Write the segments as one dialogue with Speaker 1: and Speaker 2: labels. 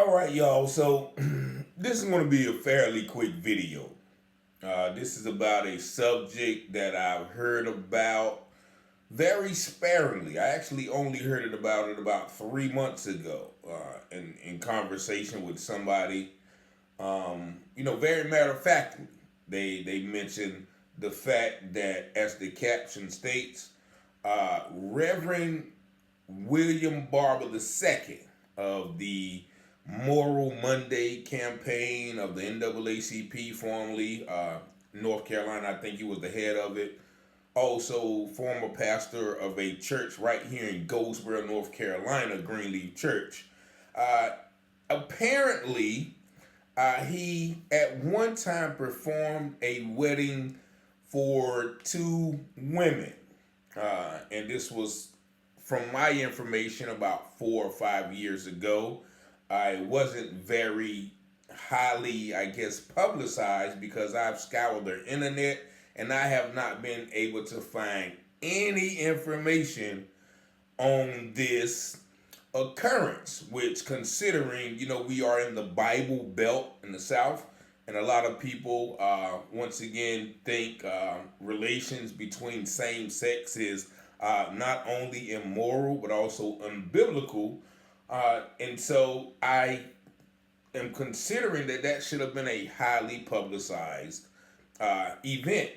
Speaker 1: All right, y'all. So this is going to be a fairly quick video. This is about a subject that I've heard about very sparingly. I actually only heard it about 3 months ago in conversation with somebody. Very matter of factly, they mentioned the fact that, as the caption states, Reverend William Barber II of the Moral Monday campaign of the NAACP, formerly North Carolina. I think he was the head of it. Also, former pastor of a church right here in Goldsboro, North Carolina, Greenleaf Church. Uh, Apparently, he at one time performed a wedding for two women. And this was, from my information, about 4 or 5 years ago. It wasn't very highly, I guess, publicized because I've scoured the internet and I have not been able to find any information on this occurrence, which, considering, we are in the Bible Belt in the South, and a lot of people, once again, think relations between same sex is not only immoral, but also unbiblical. And so I am considering that should have been a highly publicized event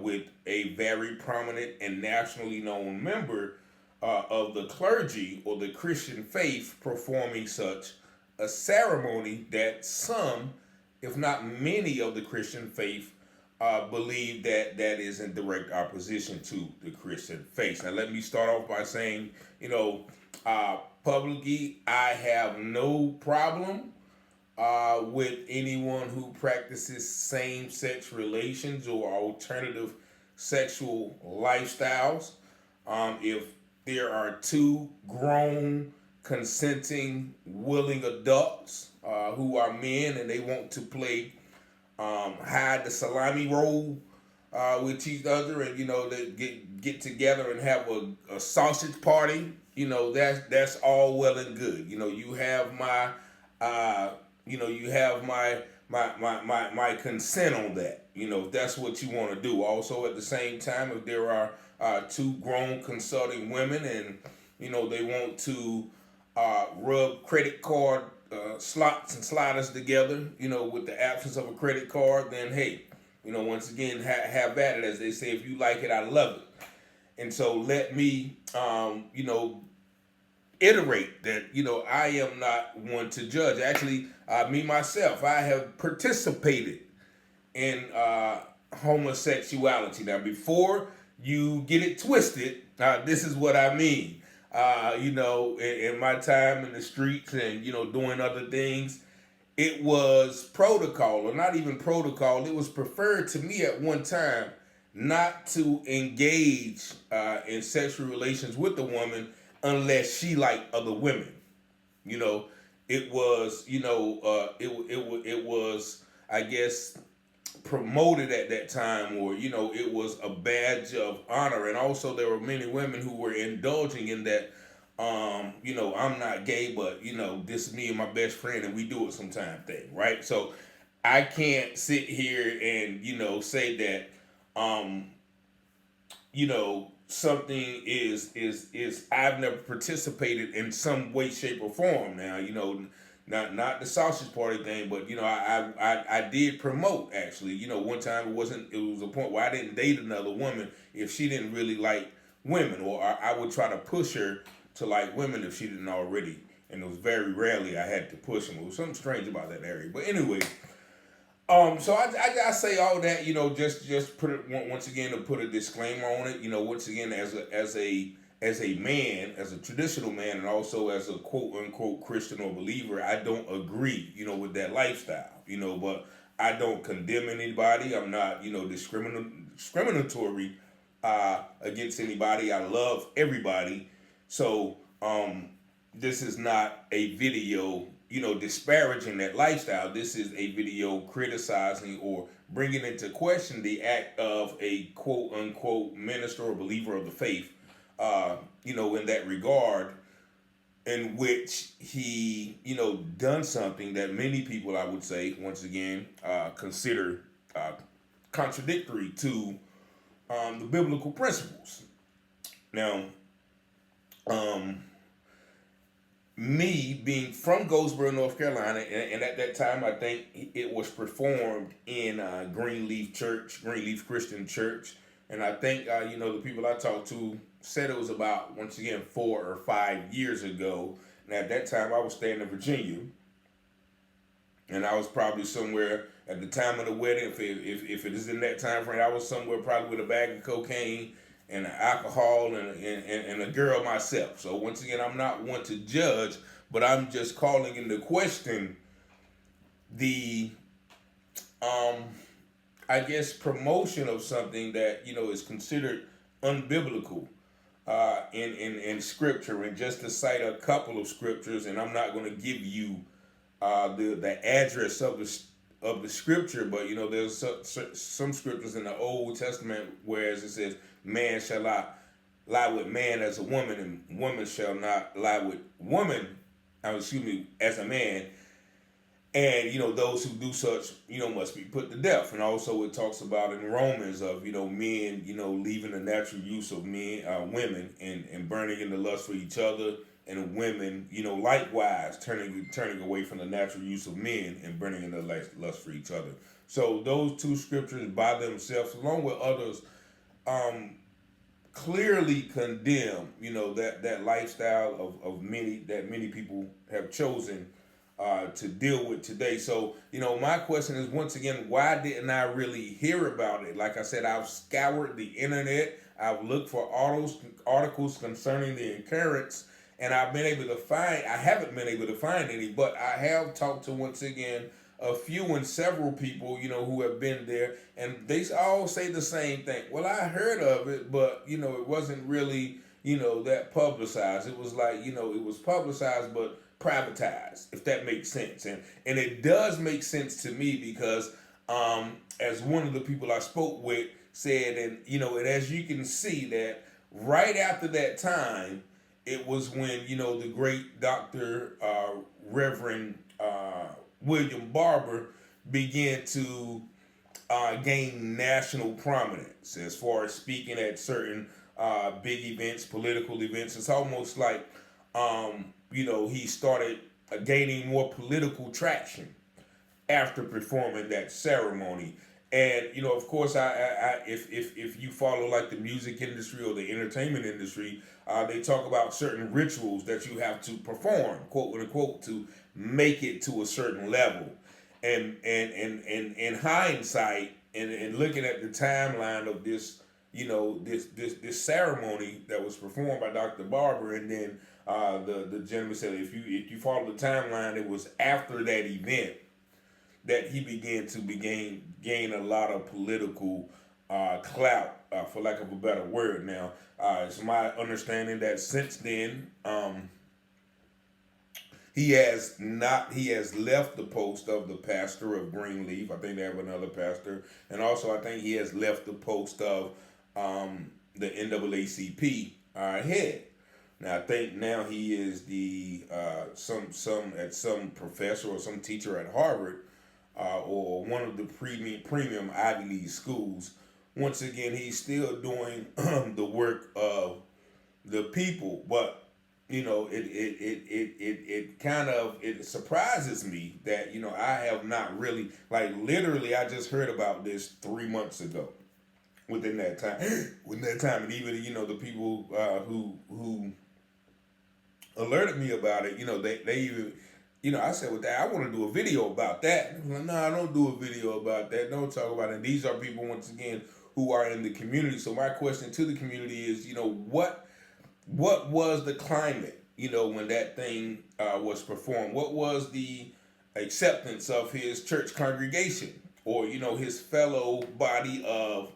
Speaker 1: with a very prominent and nationally known member of the clergy or the Christian faith performing such a ceremony that some, if not many, of the Christian faith believe that is in direct opposition to the Christian faith. Now, let me start off by saying, publicly, I have no problem with anyone who practices same-sex relations or alternative sexual lifestyles. If there are two grown, consenting, willing adults who are men and they want to play hide the salami roll with each other, and they get together and have a sausage party. That's all well and good. You have my you have my consent on that. If that's what you want to do. Also, at the same time, if there are two grown consulting women and they want to rub credit card slots and sliders together, with the absence of a credit card, then hey, once again, have at it. As they say, if you like it, I love it. And so let me, iterate that, I am not one to judge. Actually, me myself, I have participated in homosexuality. Now, before you get it twisted, this is what I mean. In my time in the streets and, doing other things, it was protocol, or not even protocol. It was preferred to me at one time not to engage in sexual relations with a woman unless she liked other women. It was, it was, I guess, promoted at that time, or it was a badge of honor. And also, there were many women who were indulging in that. I'm not gay, but this is me and my best friend, and we do it sometime thing, right? So I can't sit here and say that something is I've never participated in some way, shape, or form. Now, not the sausage party thing, but I did promote, actually. One time it was a point where I didn't date another woman if she didn't really like women, or I would try to push her to like women if she didn't already. And it was very rarely I had to push them. It was something strange about that area. But anyway, so I say all that, just put it once again, to put a disclaimer on it. Once again, as a man, as a traditional man, and also as a quote unquote Christian or believer, I don't agree, with that lifestyle. But I don't condemn anybody. I'm not, discriminatory against anybody. I love everybody. So this is not a video, disparaging that lifestyle. This is a video criticizing or bringing into question the act of a quote unquote minister or believer of the faith. In that regard, in which he, done something that many people, I would say, once again, consider contradictory to the biblical principles. Now, um, me being from Goldsboro, North Carolina, and at that time, I think it was performed in Greenleaf Christian Church, and I think the people I talked to said it was about, once again, 4 or 5 years ago. And at that time, I was staying in Virginia, and I was probably somewhere at the time of the wedding. If it is in that time frame, I was somewhere probably with a bag of cocaine and alcohol and a girl myself. So once again, I'm not one to judge, but I'm just calling into question the I guess promotion of something that is considered unbiblical in scripture. And just to cite a couple of scriptures, and I'm not going to give you the address of the scripture, but there's some scriptures in the Old Testament whereas it says, "Man shall not lie with man as a woman, and woman shall not lie with woman, as a man." And those who do such must be put to death. And also it talks about in Romans of men leaving the natural use of women and burning in the lust for each other, and women likewise turning away from the natural use of men and burning in the lust for each other. So those two scriptures by themselves, along with others, clearly condemn that lifestyle of many people have chosen to deal with today. So, my question is, once again, why didn't I really hear about it? Like I said, I've scoured the internet. I've looked for articles concerning the occurrence, and I haven't been able to find any, but I have talked to, once again, a few and several people, who have been there, and they all say the same thing. Well, I heard of it, but, it wasn't really, that publicized. It was like, it was publicized, but privatized, if that makes sense. And it does make sense to me because as one of the people I spoke with said, and as you can see that right after that time, it was when the great Dr. Reverend William Barber began to gain national prominence as far as speaking at certain big events, political events. It's almost like he started gaining more political traction after performing that ceremony. And of course, if you follow like the music industry or the entertainment industry, they talk about certain rituals that you have to perform, quote unquote, to make it to a certain level. And in hindsight, and looking at the timeline of this, this ceremony that was performed by Dr. Barber, and then the gentleman said if you follow the timeline, it was after that event that he began to gain a lot of political clout, for lack of a better word. Now, it's my understanding that since then, he has left the post of the pastor of Greenleaf. I think they have another pastor, and also I think he has left the post of the NAACP head. Now I think now he is the some professor or some teacher at Harvard, or one of the premium Ivy League schools. Once again, he's still doing the work of the people, but it surprises me that I have not really, like, literally I just heard about this 3 months ago. Within that time, and even the people who alerted me about it, they even. I said, well, I want to do a video about that. And like, no, I don't do a video about that. Don't talk about it. And these are people, once again, who are in the community. So my question to the community is, what was the climate, when that thing was performed? What was the acceptance of his church congregation or, his fellow body of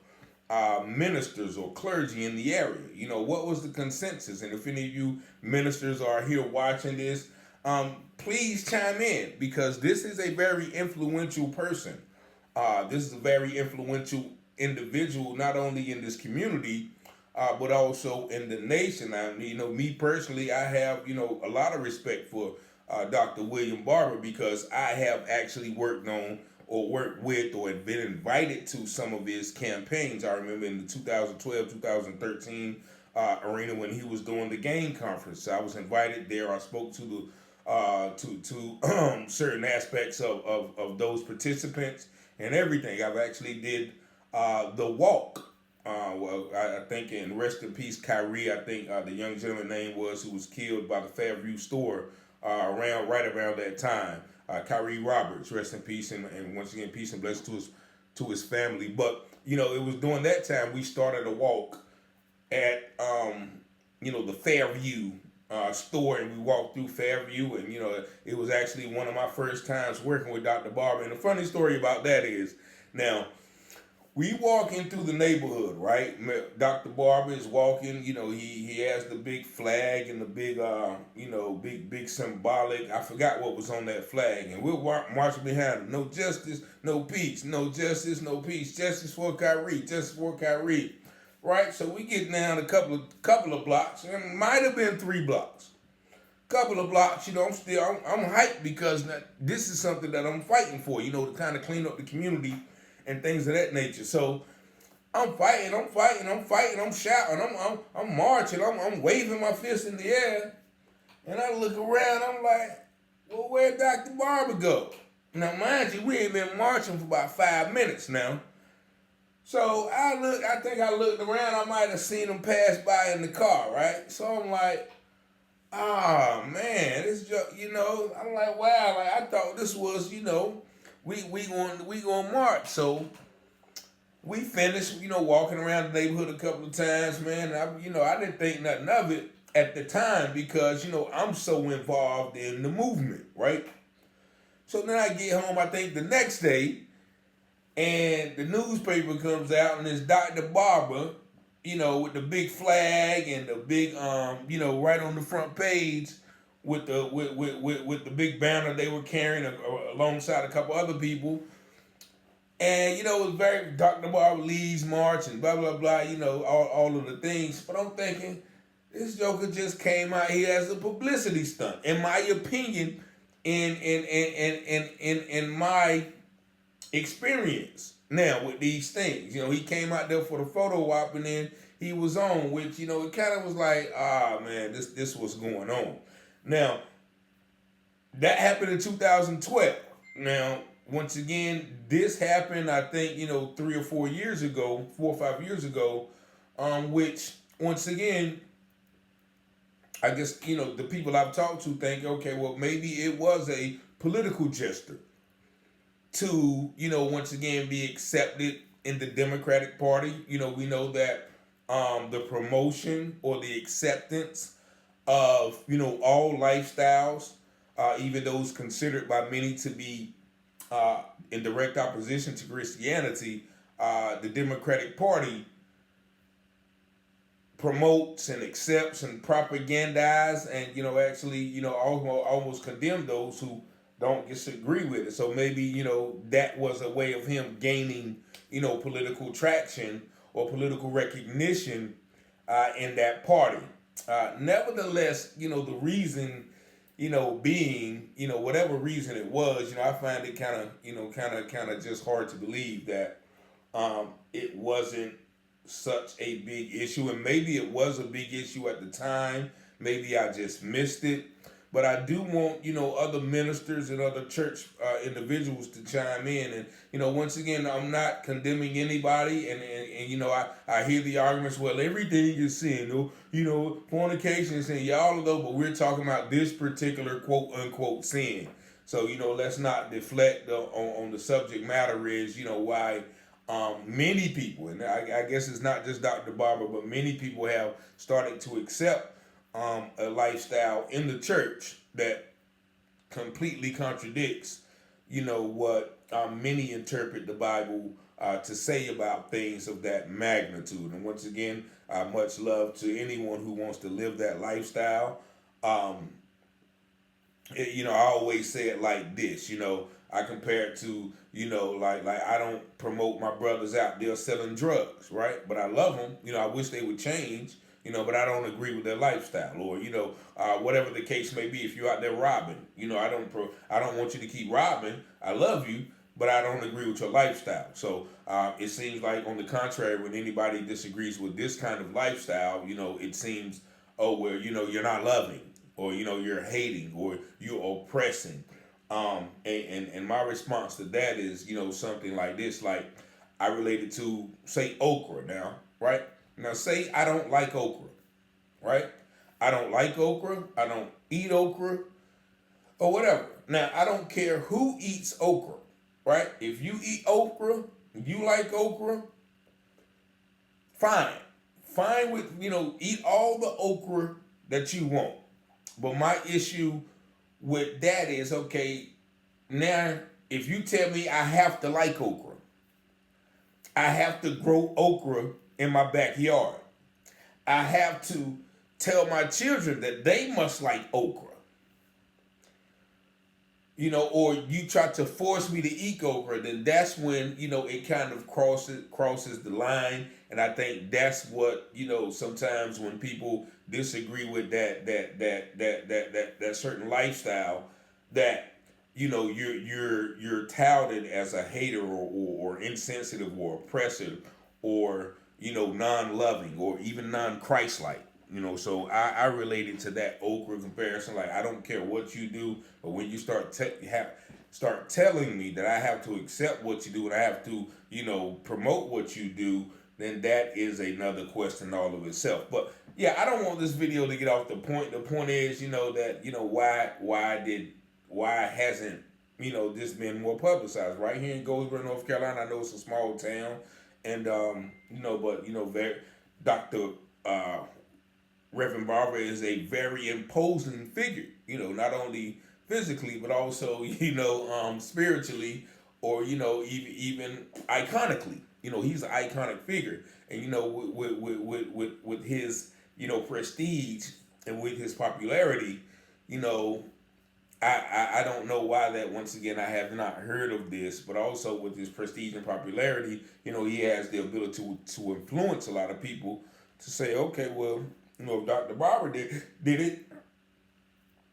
Speaker 1: ministers or clergy in the area? What was the consensus? And if any of you ministers are here watching this, please chime in, because this is a very influential person. This is a very influential individual, not only in this community, but also in the nation. Me personally, I have a lot of respect for Dr. William Barber because I have actually worked on or worked with or had been invited to some of his campaigns. I remember in the 2012, 2013 arena when he was doing the game conference. I was invited there. I spoke to the certain aspects of those participants and everything. I've actually did the walk. I think, and rest in peace, Kyrie. I think the young gentleman name was who was killed by the Fairview store right around that time. Kyrie Roberts, rest in peace, and once again, peace and blessings to his family. But it was during that time we started a walk at the Fairview store, and we walked through Fairview, and it was actually one of my first times working with Dr. Barber. And the funny story about that is, now we walking through the neighborhood, right? Dr. Barber is walking. He has the big flag and the big big symbolic. I forgot what was on that flag, and we're marching behind him. No justice, no peace. No justice, no peace. Justice for Kyrie. Justice for Kyrie. Right, so we get down a couple of blocks, and it might have been 3 blocks. Couple of blocks, I'm hyped because this is something that I'm fighting for, to kind of clean up the community and things of that nature. So I'm fighting, I'm shouting, I'm marching, I'm waving my fist in the air, and I look around, I'm like, well, where'd Dr. Barber go? Now, mind you, we ain't been marching for about 5 minutes now. So I think I looked around, I might have seen him pass by in the car, right? So I'm like, oh man, I'm like, wow, like I thought this was, we going march. So we finished, walking around the neighborhood a couple of times, man. I didn't think nothing of it at the time because, I'm so involved in the movement, right? So then I get home, I think the next day, and the newspaper comes out and it's Dr. Barber, with the big flag and the big, right on the front page with the big banner they were carrying alongside a couple other people. And, it was very Dr. Barber leads march and blah, blah, blah, all of the things. But I'm thinking, this joker just came out here as a publicity stunt. In my opinion, in my experience now with these things. He came out there for the photo op and then he was on, which, it kind of was like, man, this was going on. Now, that happened in 2012. Now, once again, this happened, I think, 3 or 4 years ago, 4 or 5 years ago, which, once again, I guess, the people I've talked to think, okay, well, maybe it was a political gesture to, once again be accepted in the Democratic Party. We know that the promotion or the acceptance of, all lifestyles, even those considered by many to be in direct opposition to Christianity, the Democratic Party promotes and accepts and propagandizes and, actually, almost condemn those who don't disagree with it. So maybe, that was a way of him gaining, political traction or political recognition in that party. Nevertheless, the reason, being, whatever reason it was, I find it kind of just hard to believe that it wasn't such a big issue. And maybe it was a big issue at the time. Maybe I just missed it. But I do want, other ministers and other church individuals to chime in. And, once again, I'm not condemning anybody. And I hear the arguments, well, everything is sin, fornication is sin, all of those, but we're talking about this particular quote unquote sin. So, let's not deflect on the subject matter is, why many people, and I guess it's not just Dr. Barber, but many people have started to accept a lifestyle in the church that completely contradicts, what many interpret the Bible to say about things of that magnitude. And once again, much love to anyone who wants to live that lifestyle. I always say it like this, I compare it to, like I don't promote my brothers out there selling drugs, right? But I love them. I wish they would change. But I don't agree with their lifestyle, or whatever the case may be. If you're out there robbing, I don't want you to keep robbing. I love you, but I don't agree with your lifestyle. So it seems like, on the contrary, when anybody disagrees with this kind of lifestyle, it seems, oh well, you're not loving, or you're hating, or you're oppressing. And my response to that is, something like this. Like, I related to, say, okra now, right? Now, say I don't like okra, right? I don't like okra. I don't eat okra, or whatever. Now, I don't care who eats okra, right? If you eat okra, if you like okra, fine. Fine with, eat all the okra that you want. But my issue with that is, okay, now, if you tell me I have to like okra, I have to grow okra in my backyard. I have to tell my children that they must like okra. Or you try to force me to eat okra, then that's when, it kind of crosses the line. And I think that's what, sometimes when people disagree with that certain lifestyle, that you're touted as a hater, or insensitive, or oppressive, or non-loving, or even non-Christ-like. So I related to that okra comparison. Like, I don't care what you do, but when you start telling me that I have to accept what you do, and I have to promote what you do, then that is another question all of itself. But yeah, I don't want this video to get off the point. The point is, that why hasn't this been more publicized? Right here in Goldsboro, North Carolina, I know it's a small town, and Dr. Reverend Barber is a very imposing figure, not only physically, but also, spiritually, or, even iconically. He's an iconic figure. And, with his, prestige, and with his popularity, I don't know why that, once again, I have not heard of this, but also with his prestige and popularity, he has the ability to influence a lot of people to say, okay, well, if Dr. Barber did it,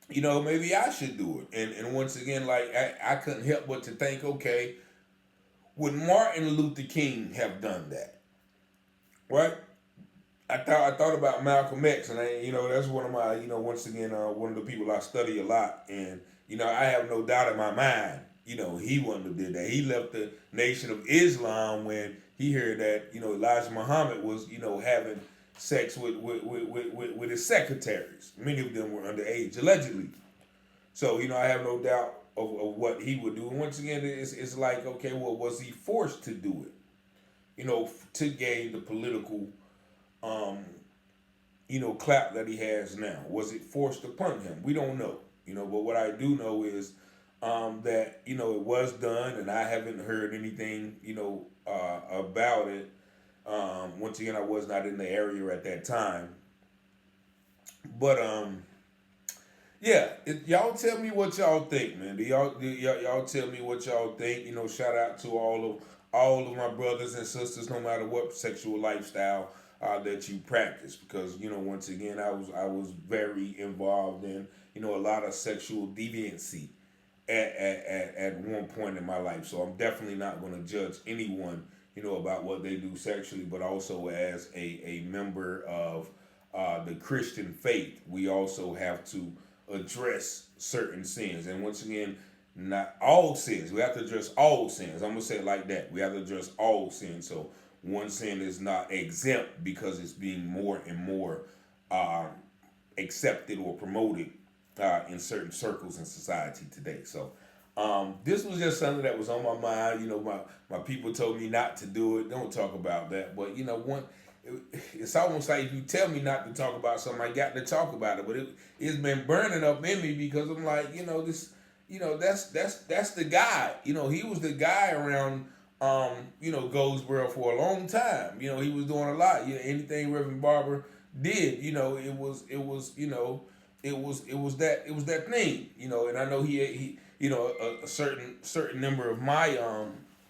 Speaker 1: maybe I should do it. And once again, like, I couldn't help but to think, okay, would Martin Luther King have done that? Right? I thought about Malcolm X, and that's one of my, once again, one of the people I study a lot, and I have no doubt in my mind, he wouldn't have did that. He left the Nation of Islam when he heard that Elijah Muhammad was having sex with his secretaries. Many of them were underage, allegedly. So I have no doubt of what he would do. And once again, it's like, okay, well, was he forced to do it? To gain the political clout that he has now. Was it forced upon him? We don't know. But what I do know is that it was done, and I haven't heard anything about it. Once again, I was not in the area at that time. But yeah, y'all tell me what y'all think, man. Y'all tell me what y'all think? Shout out to all of my brothers and sisters, no matter what sexual lifestyle that you practice, because once again, I was very involved in a lot of sexual deviancy at one point in my life. So I'm definitely not going to judge anyone about what they do sexually, but also as a member of the Christian faith, we also have to address certain sins. And once again, not all sins. We have to address all sins. I'm going to say it like that. We have to address all sins. So one sin is not exempt because it's being more and more accepted or promoted in certain circles in society today. So this was just something that was on my mind. My people told me not to do it. Don't talk about that. But it's almost like if you tell me not to talk about something, I got to talk about it. But it's been burning up in me because I'm like, that's the guy. He was the guy around Goldsboro for a long time. He was doing a lot. Anything Reverend Barber did, it was it was that thing, and I know he a certain number of my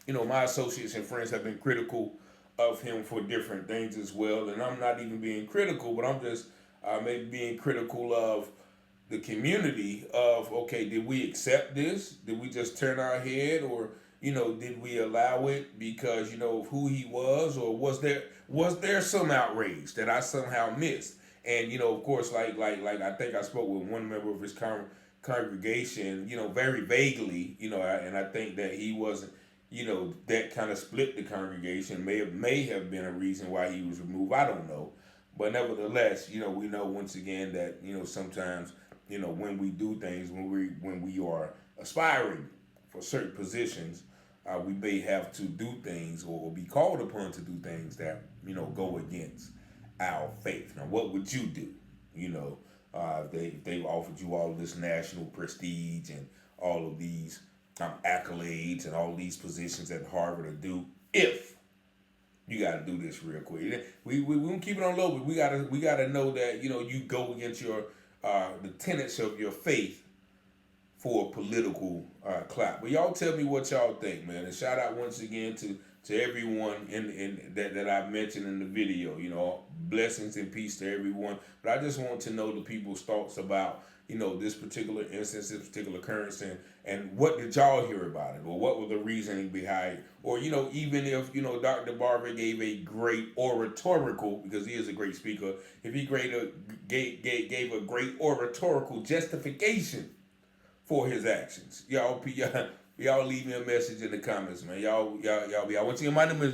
Speaker 1: my associates and friends have been critical of him for different things as well, and I'm not even being critical, but I'm just maybe being critical of the community of, okay, did we accept this? Did we just turn our head, or did we allow it because of who he was, or was there some outrage that I somehow missed? And of course, like I think I spoke with one member of his congregation, very vaguely, and I think that he wasn't, that kind of split the congregation. May have been a reason why he was removed. I don't know, but nevertheless, we know once again that sometimes when we do things, when we are aspiring for certain positions, we may have to do things or be called upon to do things that go against our faith. Now, what would you do? If they offered you all of this national prestige and all of these accolades and all these positions at Harvard or Duke, if you got to do this real quick. We won't keep it on low, but we gotta know that you go against your the tenets of your faith for a political clout. But y'all tell me what y'all think, man. And shout out once again to everyone in that I've mentioned in the video. Blessings and peace to everyone. But I just want to know the people's thoughts about this particular instance, this particular occurrence, and what did y'all hear about it, or what was the reasoning behind it, or even if Dr. Barber gave a great oratorical, because he is a great speaker, if he gave a great oratorical justification for his actions. Y'all leave me a message in the comments, man. Y'all. Once again, my number is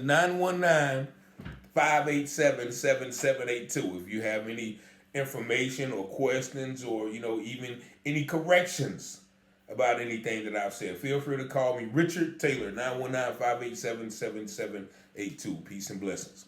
Speaker 1: 919-587-7782. If you have any information or questions, or even any corrections about anything that I've said, feel free to call me, Richard Taylor, 919-587-7782. Peace and blessings.